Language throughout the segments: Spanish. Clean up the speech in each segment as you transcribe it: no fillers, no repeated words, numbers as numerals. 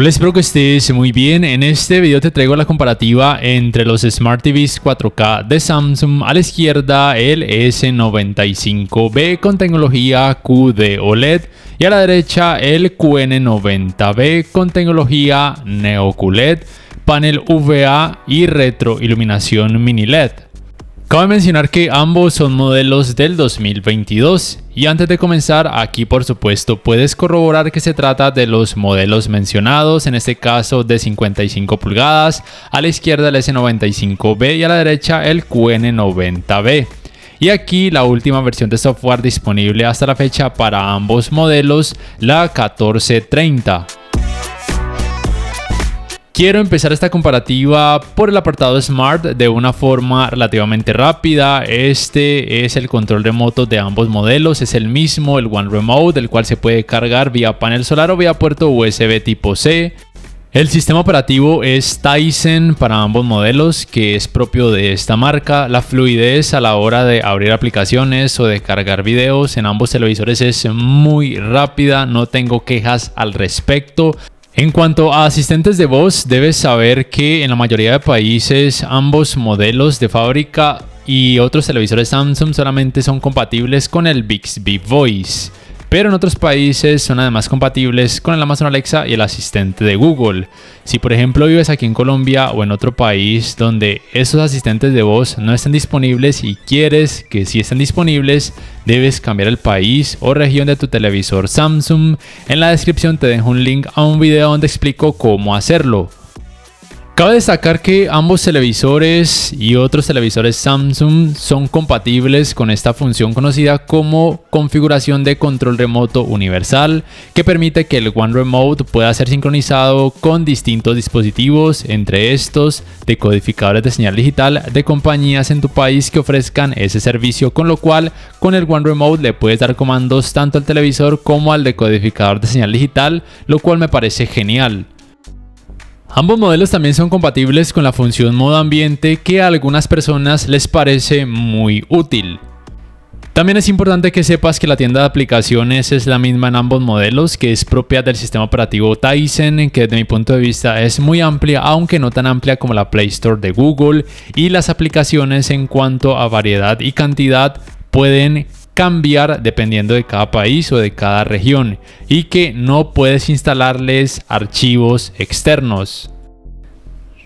Hola, espero que estés muy bien. En este video te traigo la comparativa entre los Smart TVs 4K de Samsung. A la izquierda el S95B con tecnología QD OLED y a la derecha el QN90B con tecnología Neo QLED, panel VA y retroiluminación mini LED. Cabe mencionar que ambos son modelos del 2022 y antes de comenzar, aquí por supuesto puedes corroborar que se trata de los modelos mencionados, en este caso de 55 pulgadas, a la izquierda el S95B y a la derecha el QN90B. Y aquí la última versión de software disponible hasta la fecha para ambos modelos, la 1430. Quiero empezar esta comparativa por el apartado Smart de una forma relativamente rápida. Este es el control remoto de ambos modelos, es el mismo, el One Remote, el cual se puede cargar vía panel solar o vía puerto USB tipo C. El sistema operativo es Tizen para ambos modelos, que es propio de esta marca. La fluidez a la hora de abrir aplicaciones o de cargar videos en ambos televisores es muy rápida, no tengo quejas al respecto. En cuanto a asistentes de voz, debes saber que en la mayoría de países ambos modelos de fábrica y otros televisores Samsung solamente son compatibles con el Bixby Voice, pero en otros países son además compatibles con el Amazon Alexa y el asistente de Google. Si por ejemplo vives aquí en Colombia o en otro país donde esos asistentes de voz no estén disponibles y quieres que sí estén disponibles, debes cambiar el país o región de tu televisor Samsung. En la descripción te dejo un link a un video donde explico cómo hacerlo. Cabe destacar que ambos televisores y otros televisores Samsung son compatibles con esta función conocida como configuración de control remoto universal, que permite que el One Remote pueda ser sincronizado con distintos dispositivos, entre estos decodificadores de señal digital de compañías en tu país que ofrezcan ese servicio, con lo cual con el One Remote le puedes dar comandos tanto al televisor como al decodificador de señal digital, lo cual me parece genial. Ambos modelos también son compatibles con la función modo ambiente, que a algunas personas les parece muy útil. También es importante que sepas que la tienda de aplicaciones es la misma en ambos modelos, que es propia del sistema operativo Tizen, que desde mi punto de vista es muy amplia, aunque no tan amplia como la Play Store de Google, y las aplicaciones en cuanto a variedad y cantidad pueden cambiar dependiendo de cada país o de cada región, y que no puedes instalarles archivos externos.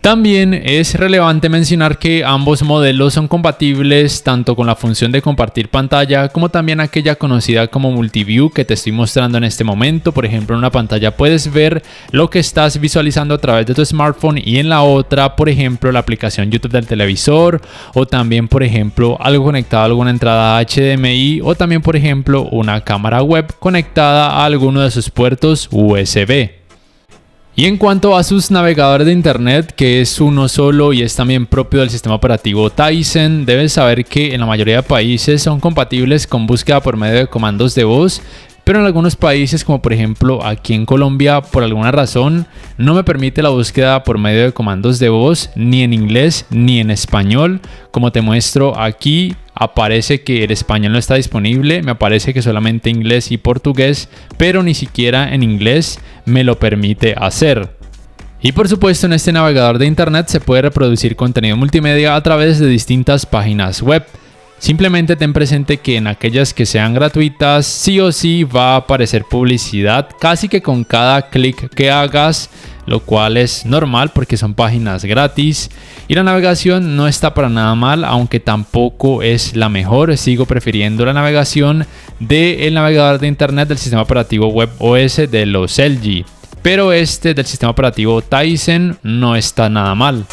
También es relevante mencionar que ambos modelos son compatibles tanto con la función de compartir pantalla como también aquella conocida como Multiview que te estoy mostrando en este momento. Por ejemplo, en una pantalla puedes ver lo que estás visualizando a través de tu smartphone y en la otra, por ejemplo, la aplicación YouTube del televisor, o también, por ejemplo, algo conectado a alguna entrada HDMI, o también, por ejemplo, una cámara web conectada a alguno de sus puertos USB. Y en cuanto a sus navegadores de internet, que es uno solo y es también propio del sistema operativo Tizen, debes saber que en la mayoría de países son compatibles con búsqueda por medio de comandos de voz, pero en algunos países, como por ejemplo aquí en Colombia, por alguna razón no me permite la búsqueda por medio de comandos de voz ni en inglés ni en español. Como te muestro aquí, aparece que el español no está disponible, me aparece que solamente inglés y portugués, pero ni siquiera en inglés me lo permite hacer. Y por supuesto, en este navegador de internet se puede reproducir contenido multimedia a través de distintas páginas web. Simplemente ten presente que en aquellas que sean gratuitas sí o sí va a aparecer publicidad casi que con cada clic que hagas, lo cual es normal porque son páginas gratis, y la navegación no está para nada mal, aunque tampoco es la mejor. Sigo prefiriendo la navegación del navegador de internet del sistema operativo WebOS de los LG, pero este del sistema operativo Tizen no está nada mal.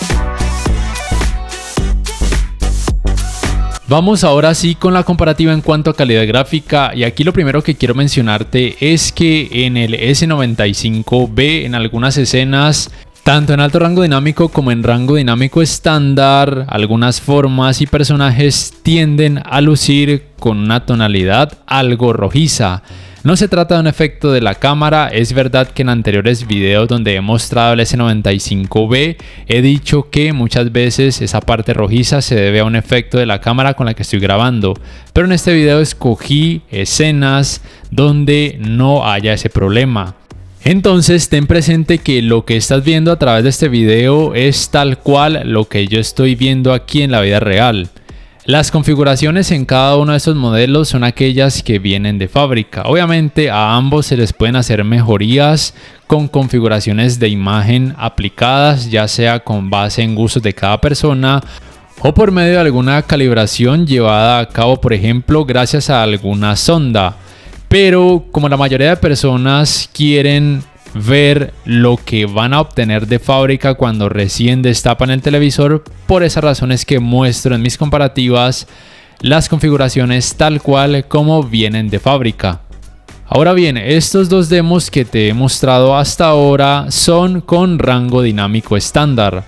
Vamos ahora sí con la comparativa en cuanto a calidad gráfica, y aquí lo primero que quiero mencionarte es que en el S95B en algunas escenas, tanto en alto rango dinámico como en rango dinámico estándar, algunas formas y personajes tienden a lucir con una tonalidad algo rojiza. No se trata de un efecto de la cámara, es verdad que en anteriores videos donde he mostrado el S95B he dicho que muchas veces esa parte rojiza se debe a un efecto de la cámara con la que estoy grabando, pero en este video escogí escenas donde no haya ese problema. Entonces ten presente que lo que estás viendo a través de este video es tal cual lo que yo estoy viendo aquí en la vida real. Las configuraciones en cada uno de estos modelos son aquellas que vienen de fábrica. Obviamente a ambos se les pueden hacer mejorías con configuraciones de imagen aplicadas, ya sea con base en gustos de cada persona o por medio de alguna calibración llevada a cabo, por ejemplo, gracias a alguna sonda. Pero como la mayoría de personas quieren ver lo que van a obtener de fábrica cuando recién destapan el televisor, por esa razón es que muestro en mis comparativas las configuraciones tal cual como vienen de fábrica. Ahora bien, estos dos demos que te he mostrado hasta ahora son con rango dinámico estándar,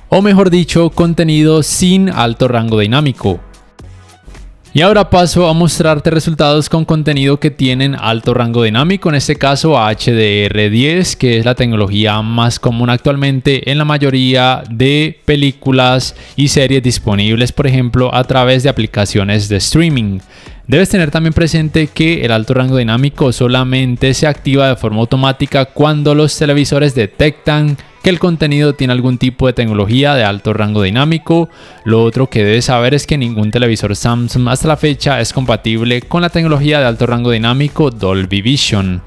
o mejor dicho, contenido sin alto rango dinámico. Y ahora paso a mostrarte resultados con contenido que tienen alto rango dinámico, en este caso HDR10, que es la tecnología más común actualmente en la mayoría de películas y series disponibles, por ejemplo, a través de aplicaciones de streaming. Debes tener también presente que el alto rango dinámico solamente se activa de forma automática cuando los televisores detectan que el contenido tiene algún tipo de tecnología de alto rango dinámico. Lo otro que debes saber es que ningún televisor Samsung hasta la fecha es compatible con la tecnología de alto rango dinámico Dolby Vision.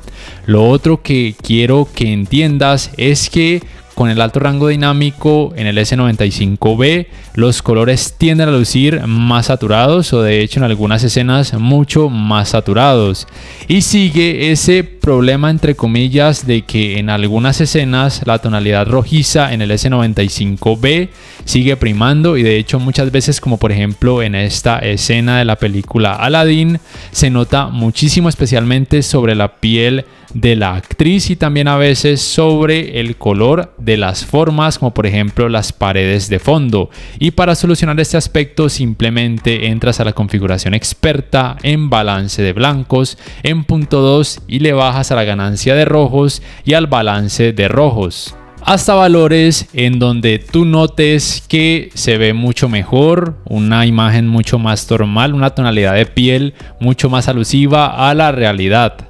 Lo otro que quiero que entiendas es que con el alto rango dinámico en el S95B los colores tienden a lucir más saturados, o de hecho en algunas escenas mucho más saturados, y sigue ese problema entre comillas de que en algunas escenas la tonalidad rojiza en el S95B sigue primando, y de hecho muchas veces, como por ejemplo en esta escena de la película Aladdin, se nota muchísimo, especialmente sobre la piel de la actriz y también a veces sobre el color de las formas, como por ejemplo las paredes de fondo. Y para solucionar este aspecto simplemente entras a la configuración experta en balance de blancos en punto 2 y le bajas a la ganancia de rojos y al balance de rojos hasta valores en donde tú notes que se ve mucho mejor, una imagen mucho más normal, una tonalidad de piel mucho más alusiva a la realidad.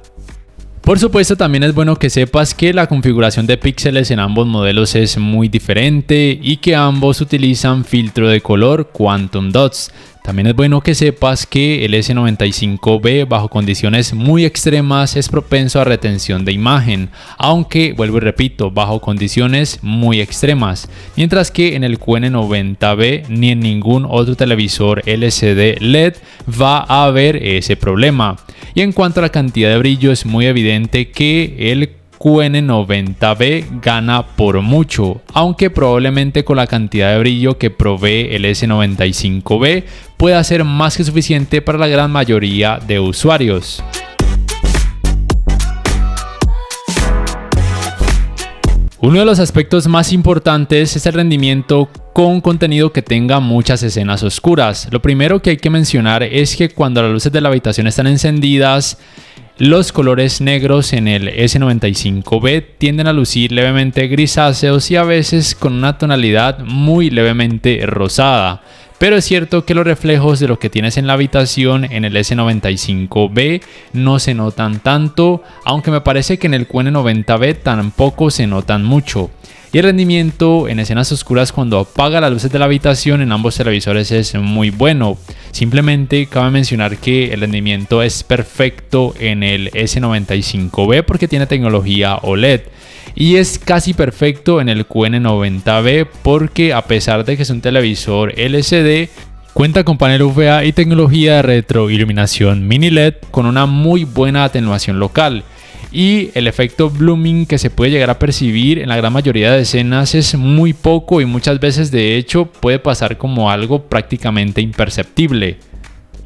Por supuesto, también es bueno que sepas que la configuración de píxeles en ambos modelos es muy diferente y que ambos utilizan filtro de color Quantum Dots. También es bueno que sepas que el S95B bajo condiciones muy extremas es propenso a retención de imagen, aunque vuelvo y repito, bajo condiciones muy extremas, mientras que en el QN90B ni en ningún otro televisor LCD LED va a haber ese problema. Y en cuanto a la cantidad de brillo, es muy evidente que el QN90B gana por mucho, aunque probablemente con la cantidad de brillo que provee el S95B pueda ser más que suficiente para la gran mayoría de usuarios. Uno de los aspectos más importantes es el rendimiento con contenido que tenga muchas escenas oscuras. Lo primero que hay que mencionar es que cuando las luces de la habitación están encendidas, los colores negros en el S95B tienden a lucir levemente grisáceos y a veces con una tonalidad muy levemente rosada. Pero es cierto que los reflejos de lo que tienes en la habitación en el S95B no se notan tanto, aunque me parece que en el QN90B tampoco se notan mucho. Y el rendimiento en escenas oscuras cuando apaga las luces de la habitación en ambos televisores es muy bueno. Simplemente cabe mencionar que el rendimiento es perfecto en el S95B porque tiene tecnología OLED. Y es casi perfecto en el QN90B porque, a pesar de que es un televisor LCD, cuenta con panel UVA y tecnología de retroiluminación mini LED con una muy buena atenuación local. Y el efecto blooming que se puede llegar a percibir en la gran mayoría de escenas es muy poco y muchas veces de hecho puede pasar como algo prácticamente imperceptible.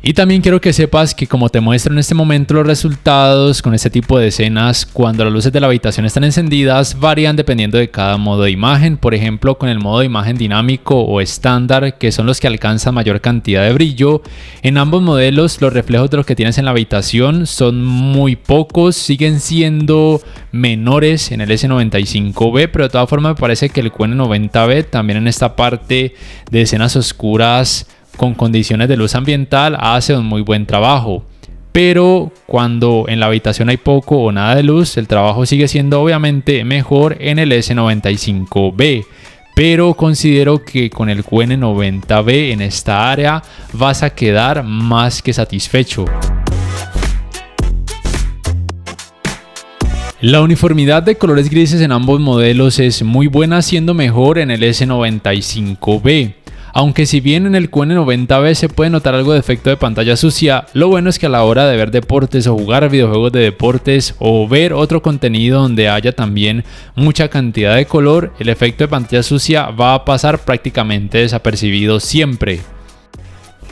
Y también quiero que sepas que, como te muestro en este momento, los resultados con este tipo de escenas cuando las luces de la habitación están encendidas varían dependiendo de cada modo de imagen. Por ejemplo, con el modo de imagen dinámico o estándar, que son los que alcanzan mayor cantidad de brillo, en ambos modelos los reflejos de lo que tienes en la habitación son muy pocos, siguen siendo menores en el S95B, pero de todas formas me parece que el QN90B también en esta parte de escenas oscuras con condiciones de luz ambiental hace un muy buen trabajo. pero cuando en la habitación hay poco o nada de luz, el trabajo sigue siendo obviamente mejor en el S95B. Pero considero que con el QN90B en esta área vas a quedar más que satisfecho. La uniformidad de colores grises en ambos modelos es muy buena, siendo mejor en el S95B. Aunque si bien en el QN90B se puede notar algo de efecto de pantalla sucia, lo bueno es que a la hora de ver deportes o jugar videojuegos de deportes o ver otro contenido donde haya también mucha cantidad de color, el efecto de pantalla sucia va a pasar prácticamente desapercibido siempre.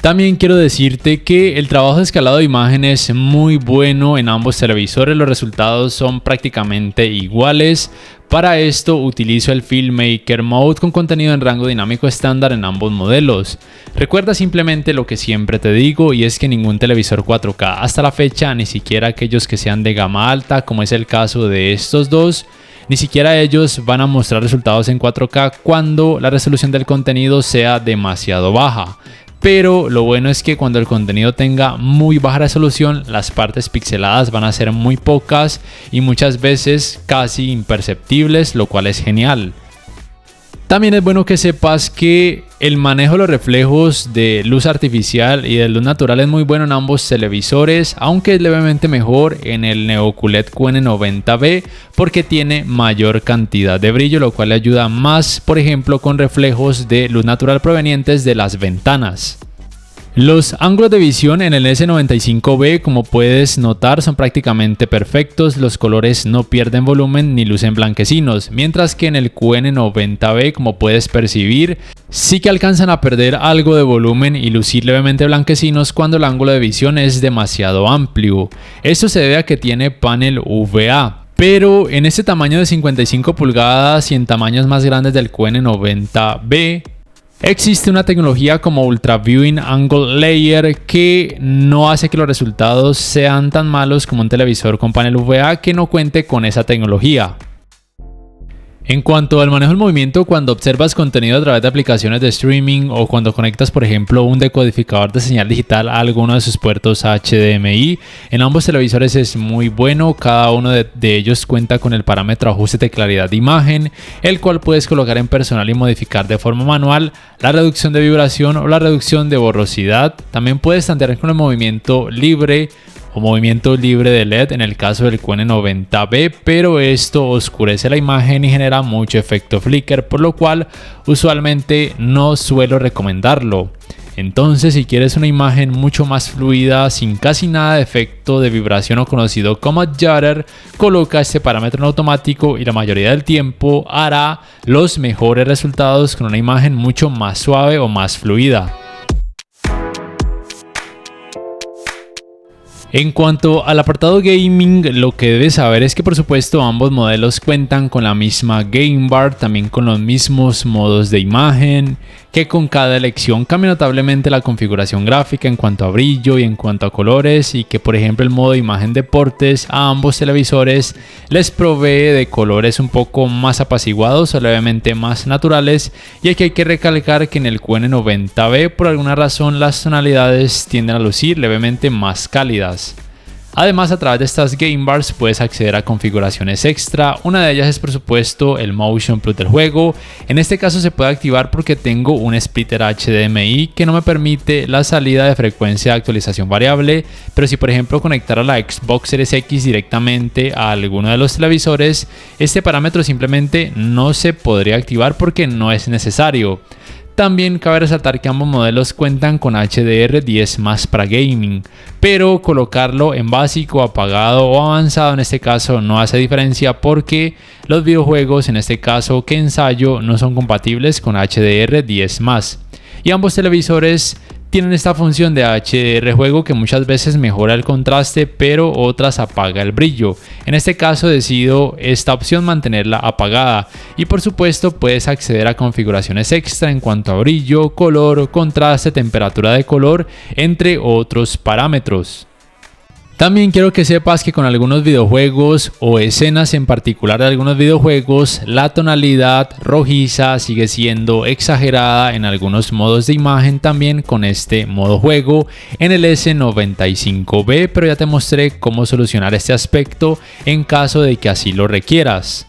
También quiero decirte que el trabajo de escalado de imagen es muy bueno en ambos televisores, los resultados son prácticamente iguales. Para esto utilizo el Filmmaker Mode con contenido en rango dinámico estándar en ambos modelos. Recuerda simplemente lo que siempre te digo, y es que ningún televisor 4K hasta la fecha, ni siquiera aquellos que sean de gama alta como es el caso de estos dos, ni siquiera ellos van a mostrar resultados en 4K cuando la resolución del contenido sea demasiado baja. Pero lo bueno es que cuando el contenido tenga muy baja resolución, las partes pixeladas van a ser muy pocas y muchas veces casi imperceptibles, lo cual es genial. También es bueno que sepas que el manejo de los reflejos de luz artificial y de luz natural es muy bueno en ambos televisores, aunque es levemente mejor en el NeoQLED QN90B porque tiene mayor cantidad de brillo, lo cual le ayuda más, por ejemplo, con reflejos de luz natural provenientes de las ventanas. Los ángulos de visión en el S95B, como puedes notar, son prácticamente perfectos, los colores no pierden volumen ni lucen blanquecinos, mientras que en el QN90B, como puedes percibir, sí que alcanzan a perder algo de volumen y lucir levemente blanquecinos cuando el ángulo de visión es demasiado amplio. Esto se debe a que tiene panel VA. Pero en este tamaño de 55 pulgadas y en tamaños más grandes del QN90B, existe una tecnología como Ultra Viewing Angle Layer que no hace que los resultados sean tan malos como un televisor con panel VA que no cuente con esa tecnología. En cuanto al manejo del movimiento, cuando observas contenido a través de aplicaciones de streaming o cuando conectas, por ejemplo, un decodificador de señal digital a alguno de sus puertos HDMI, en ambos televisores es muy bueno. Cada uno de ellos cuenta con el parámetro ajuste de claridad de imagen, el cual puedes colocar en personal y modificar de forma manual la reducción de vibración o la reducción de borrosidad. También puedes tantear con el movimiento libre o movimiento libre de LED en el caso del QN90B, pero esto oscurece la imagen y genera mucho efecto flicker, por lo cual usualmente no suelo recomendarlo. Entonces, si quieres una imagen mucho más fluida, sin casi nada de efecto de vibración o conocido como Judder, coloca este parámetro en automático y la mayoría del tiempo hará los mejores resultados con una imagen mucho más suave o más fluida. En cuanto al apartado gaming, lo que debes saber es que por supuesto ambos modelos cuentan con la misma Game Bar, también con los mismos modos de imagen, que con cada elección cambia notablemente la configuración gráfica en cuanto a brillo y en cuanto a colores, y que por ejemplo el modo de imagen deportes a ambos televisores les provee de colores un poco más apaciguados o levemente más naturales, y aquí hay que recalcar que en el QN90B por alguna razón las tonalidades tienden a lucir levemente más cálidas. Además, a través de estas Game Bars puedes acceder a configuraciones extra. Una de ellas es por supuesto el Motion Plus del juego. En este caso se puede activar porque tengo un splitter HDMI que no me permite la salida de frecuencia de actualización variable, pero si por ejemplo conectara la Xbox Series X directamente a alguno de los televisores, este parámetro simplemente no se podría activar porque no es necesario. También cabe resaltar que ambos modelos cuentan con HDR10+ para gaming, pero colocarlo en básico, apagado o avanzado en este caso no hace diferencia porque los videojuegos en este caso que ensayo no son compatibles con HDR10+. Y ambos televisores tienen esta función de HDR juego que muchas veces mejora el contraste, pero otras apaga el brillo. En este caso decido esta opción mantenerla apagada, y por supuesto puedes acceder a configuraciones extra en cuanto a brillo, color, contraste, temperatura de color, entre otros parámetros. También quiero que sepas que con algunos videojuegos o escenas en particular de algunos videojuegos, la tonalidad rojiza sigue siendo exagerada en algunos modos de imagen, también con este modo juego en el S95B, pero ya te mostré cómo solucionar este aspecto en caso de que así lo requieras.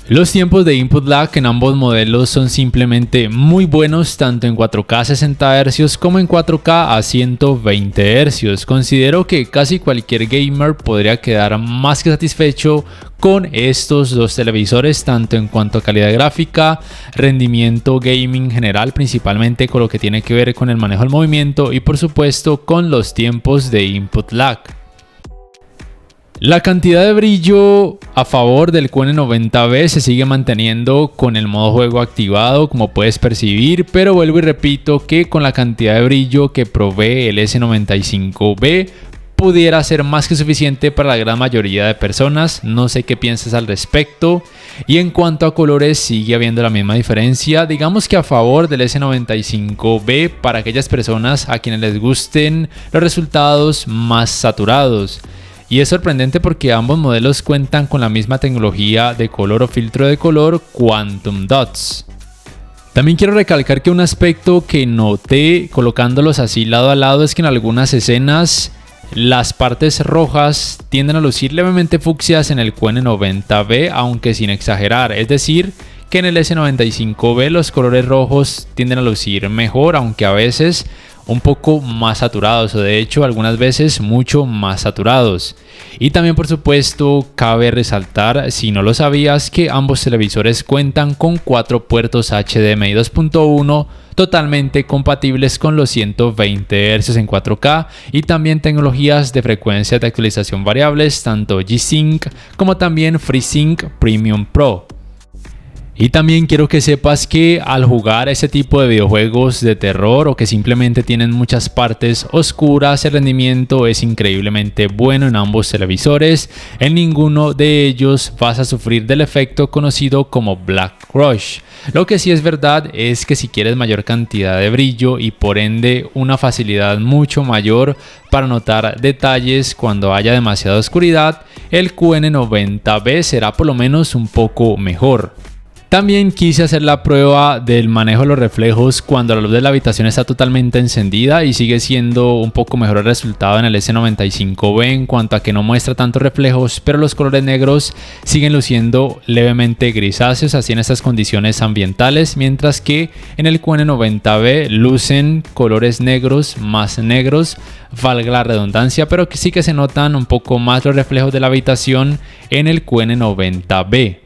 Los tiempos de input lag en ambos modelos son simplemente muy buenos, tanto en 4K a 60 Hz como en 4K a 120 Hz. Considero que casi cualquier gamer podría quedar más que satisfecho con estos dos televisores, tanto en cuanto a calidad gráfica, rendimiento gaming general, principalmente con lo que tiene que ver con el manejo del movimiento y por supuesto con los tiempos de input lag. La cantidad de brillo a favor del QN90B se sigue manteniendo con el modo juego activado, como puedes percibir, pero vuelvo y repito que con la cantidad de brillo que provee el S95B pudiera ser más que suficiente para la gran mayoría de personas. No sé qué piensas al respecto. Y en cuanto a colores, sigue habiendo la misma diferencia. Digamos que a favor del S95B para aquellas personas a quienes les gusten los resultados más saturados. Y es sorprendente porque ambos modelos cuentan con la misma tecnología de color o filtro de color Quantum Dots. También quiero recalcar que un aspecto que noté colocándolos así lado a lado es que en algunas escenas las partes rojas tienden a lucir levemente fucsias en el QN90B, aunque sin exagerar. Es decir, que en el S95B los colores rojos tienden a lucir mejor, aunque a veces un poco más saturados, o de hecho algunas veces mucho más saturados. Y también por supuesto cabe resaltar, si no lo sabías, que ambos televisores cuentan con 4 puertos HDMI 2.1 totalmente compatibles con los 120 Hz en 4K y también tecnologías de frecuencias de actualización variables, tanto G-Sync como también FreeSync Premium Pro. Y también quiero que sepas que al jugar este tipo de videojuegos de terror o que simplemente tienen muchas partes oscuras, el rendimiento es increíblemente bueno en ambos televisores. En ninguno de ellos vas a sufrir del efecto conocido como Black Rush. Lo que sí es verdad es que si quieres mayor cantidad de brillo y por ende una facilidad mucho mayor para notar detalles cuando haya demasiada oscuridad, el QN90B será por lo menos un poco mejor. También quise hacer la prueba del manejo de los reflejos cuando la luz de la habitación está totalmente encendida y sigue siendo un poco mejor el resultado en el S95B en cuanto a que no muestra tantos reflejos, pero los colores negros siguen luciendo levemente grisáceos así en estas condiciones ambientales, mientras que en el QN90B lucen colores negros, más negros, valga la redundancia, pero que sí que se notan un poco más los reflejos de la habitación en el QN90B.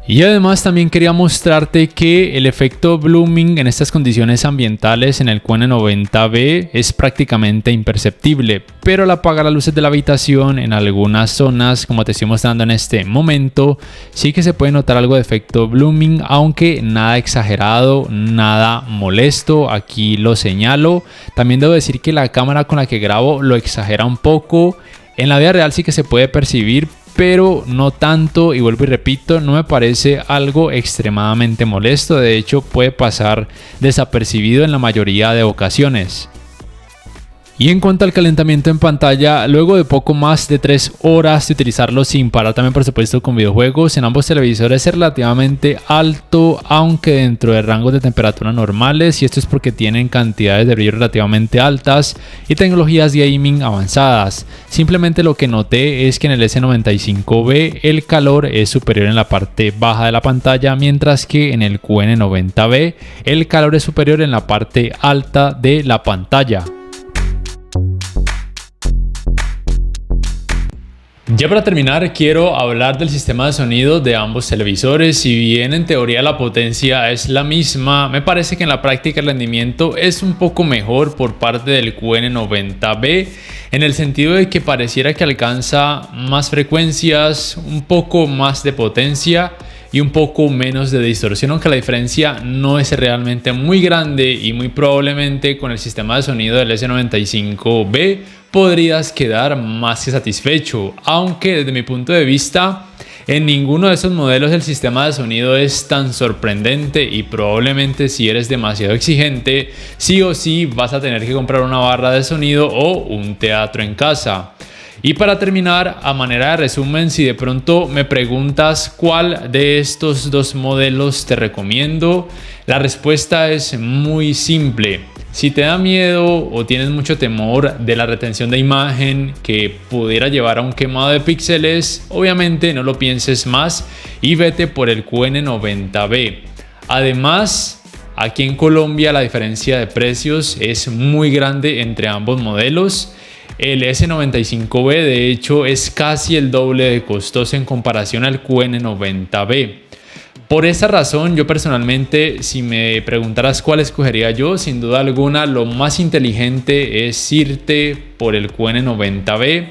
Y además también quería mostrarte que el efecto blooming en estas condiciones ambientales en el QN90B es prácticamente imperceptible, pero al apagar las luces de la habitación en algunas zonas, como te estoy mostrando en este momento, sí que se puede notar algo de efecto blooming, aunque nada exagerado, nada molesto. Aquí lo señalo. También debo decir que la cámara con la que grabo lo exagera un poco. En la vida real sí que se puede percibir, pero no tanto, y vuelvo y repito, no me parece algo extremadamente molesto. De hecho puede pasar desapercibido en la mayoría de ocasiones. Y en cuanto al calentamiento en pantalla, luego de poco más de 3 horas de utilizarlo sin parar, también por supuesto con videojuegos, en ambos televisores es relativamente alto, aunque dentro de rangos de temperatura normales, y esto es porque tienen cantidades de brillo relativamente altas y tecnologías gaming avanzadas. Simplemente lo que noté es que en el S95B el calor es superior en la parte baja de la pantalla, mientras que en el QN90B el calor es superior en la parte alta de la pantalla. Ya para terminar, quiero hablar del sistema de sonido de ambos televisores. Si bien en teoría la potencia es la misma, me parece que en la práctica el rendimiento es un poco mejor por parte del QN90B, en el sentido de que pareciera que alcanza más frecuencias, un poco más de potencia y un poco menos de distorsión, aunque la diferencia no es realmente muy grande, y muy probablemente con el sistema de sonido del S95B podrías quedar más que satisfecho, aunque desde mi punto de vista en ninguno de esos modelos el sistema de sonido es tan sorprendente, y probablemente si eres demasiado exigente sí o sí vas a tener que comprar una barra de sonido o un teatro en casa. Y para terminar, a manera de resumen, si de pronto me preguntas cuál de estos dos modelos te recomiendo, la respuesta es muy simple. Si te da miedo o tienes mucho temor de la retención de imagen que pudiera llevar a un quemado de píxeles, obviamente no lo pienses más y vete por el QN90B. Además, aquí en Colombia la diferencia de precios es muy grande entre ambos modelos. El S95B de hecho es casi el doble de costoso en comparación al QN90B. Por esa razón, yo personalmente, si me preguntaras cuál escogería yo, sin duda alguna lo más inteligente es irte por el QN90B.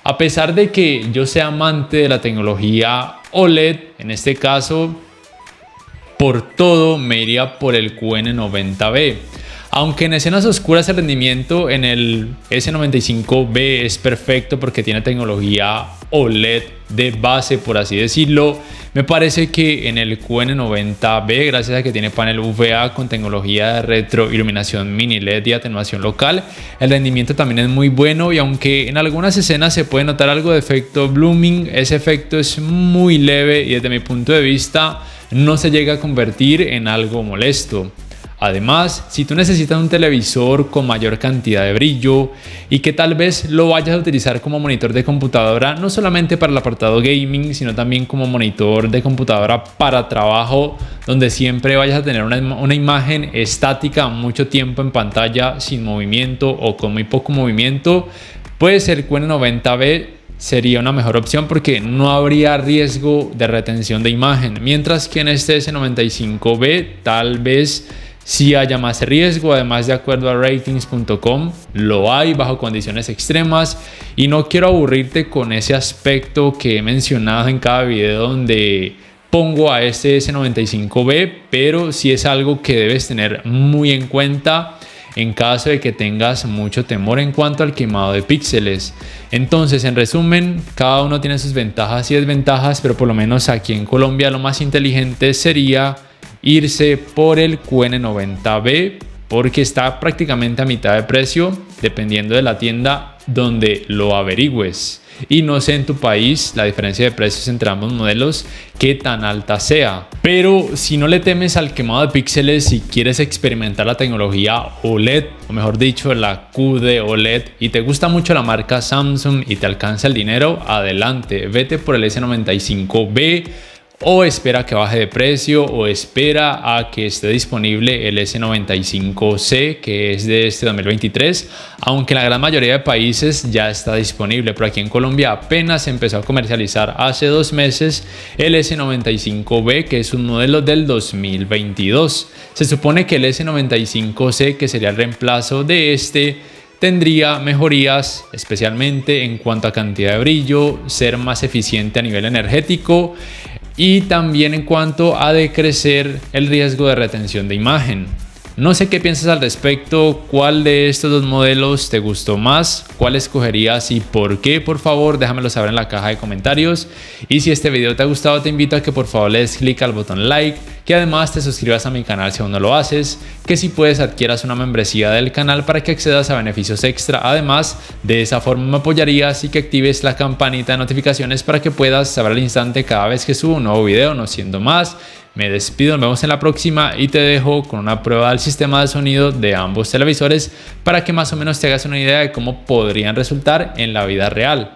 A pesar de que yo sea amante de la tecnología OLED, en este caso, por todo me iría por el QN90B. Aunque en escenas oscuras el rendimiento en el S95B es perfecto porque tiene tecnología OLED de base, por así decirlo, me parece que en el QN90B, gracias a que tiene panel VA con tecnología de retroiluminación mini LED y atenuación local, el rendimiento también es muy bueno, y aunque en algunas escenas se puede notar algo de efecto blooming, ese efecto es muy leve y desde mi punto de vista no se llega a convertir en algo molesto. Además, si tú necesitas un televisor con mayor cantidad de brillo y que tal vez lo vayas a utilizar como monitor de computadora, no solamente para el apartado gaming, sino también como monitor de computadora para trabajo, donde siempre vayas a tener una imagen estática mucho tiempo en pantalla sin movimiento o con muy poco movimiento, pues el QN90B sería una mejor opción porque no habría riesgo de retención de imagen, mientras que en este S95B tal vez sí haya más riesgo. Además, de acuerdo a ratings.com, lo hay bajo condiciones extremas, y no quiero aburrirte con ese aspecto que he mencionado en cada video donde pongo a este S95B, pero sí es algo que debes tener muy en cuenta en caso de que tengas mucho temor en cuanto al quemado de píxeles. Entonces, en resumen, cada uno tiene sus ventajas y desventajas, pero por lo menos aquí en Colombia lo más inteligente sería irse por el QN90B porque está prácticamente a mitad de precio dependiendo de la tienda donde lo averigües. Y no sé en tu país la diferencia de precios entre ambos modelos qué tan alta sea. Pero si no le temes al quemado de píxeles y quieres experimentar la tecnología OLED, o mejor dicho la QD OLED, y te gusta mucho la marca Samsung y te alcanza el dinero, adelante, vete por el S95B. O espera que baje de precio, o espera a que esté disponible el S95C, que es de este 2023, aunque en la gran mayoría de países ya está disponible, pero aquí en Colombia apenas se empezó a comercializar hace 2 meses el S95B, que es un modelo del 2022. Se supone que el S95C, que sería el reemplazo de este, tendría mejorías especialmente en cuanto a cantidad de brillo, ser más eficiente a nivel energético, y también en cuanto a decrecer el riesgo de retención de imagen. No sé qué piensas al respecto, cuál de estos dos modelos te gustó más, cuál escogerías y por qué. Por favor, déjamelo saber en la caja de comentarios. Y si este video te ha gustado, te invito a que por favor le des clic al botón like, que además te suscribas a mi canal si aún no lo haces, que si puedes adquieras una membresía del canal para que accedas a beneficios extra. Además, de esa forma me apoyarías, y que actives la campanita de notificaciones para que puedas saber al instante cada vez que subo un nuevo video. No siendo más, me despido, nos vemos en la próxima y te dejo con una prueba del sistema de sonido de ambos televisores para que más o menos te hagas una idea de cómo podrían resultar en la vida real.